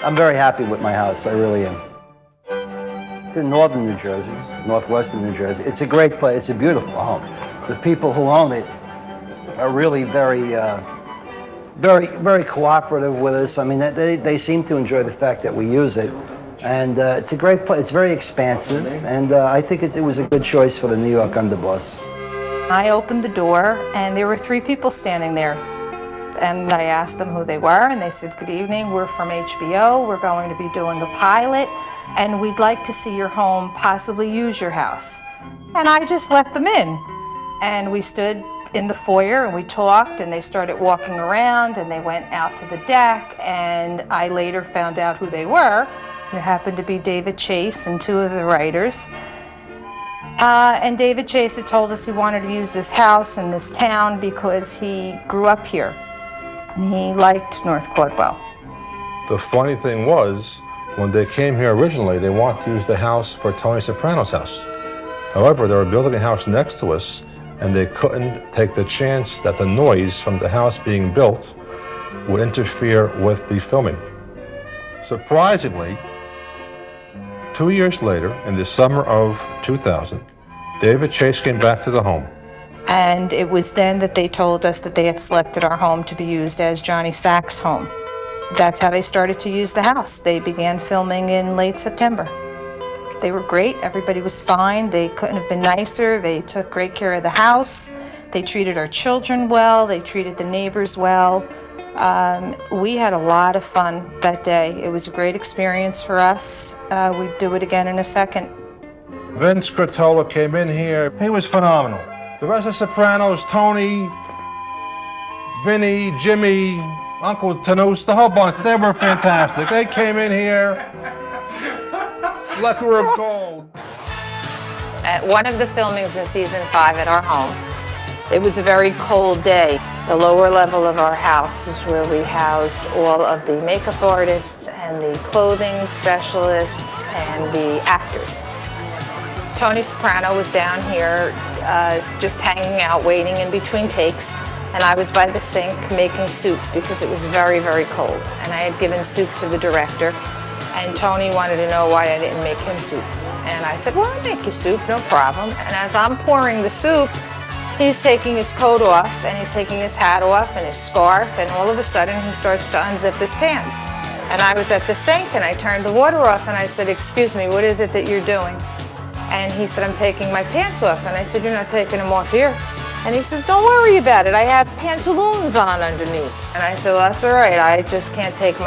I'm very happy with my house, I really am. It's in northern New Jersey, northwestern New Jersey. It's a great place, it's a beautiful home. The people who own it are really very cooperative with us. I mean, they seem to enjoy the fact that we use it. And it's a great place, it's very expansive, and I think it was a good choice for the New York underboss. I opened the door and there were 3 people standing there. And I asked them who they were, and they said, "Good evening, we're from HBO, we're going to be doing a pilot, and we'd like to see your home, possibly use your house." And I just let them in. And we stood in the foyer and we talked, and they started walking around and they went out to the deck, and I later found out who they were. It happened to be David Chase and 2 of the writers. And David Chase had told us he wanted to use this house in this town because he grew up here. And he liked North Caldwell. The funny thing was, when they came here originally, they wanted to use the house for Tony Soprano's house. However, they were building a house next to us, and they couldn't take the chance that the noise from the house being built would interfere with the filming. Surprisingly, 2 years later, in the summer of 2000, David Chase came back to the home. And it was then that they told us that they had selected our home to be used as Johnny Sack's home. That's how they started to use the house. They began filming in late September. They were great, everybody was fine, they couldn't have been nicer, they took great care of the house, they treated our children well, they treated the neighbors well. We had a lot of fun that day. It was a great experience for us. We'd do it again in a second. Vince Crotola came in here. He was phenomenal. The rest of Sopranos, Tony, Vinny, Jimmy, Uncle Tanous, the whole bunch, they were fantastic. They came in here like we were gold. At one of the filmings in season 5 at our home, it was a very cold day. The lower level of our house was where we housed all of the makeup artists and the clothing specialists and the actors. Tony Soprano was down here just hanging out, waiting in between takes, and I was by the sink making soup because it was very, very cold. And I had given soup to the director, and Tony wanted to know why I didn't make him soup. And I said, "Well, I'll make you soup, no problem." And as I'm pouring the soup, he's taking his coat off, and he's taking his hat off and his scarf, and all of a sudden he starts to unzip his pants. And I was at the sink, and I turned the water off, and I said, "Excuse me, what is it that you're doing?" And he said, "I'm taking my pants off." And I said, "You're not taking them off here." And he says, "Don't worry about it, I have pantaloons on underneath." And I said, "Well, that's all right, I just can't take my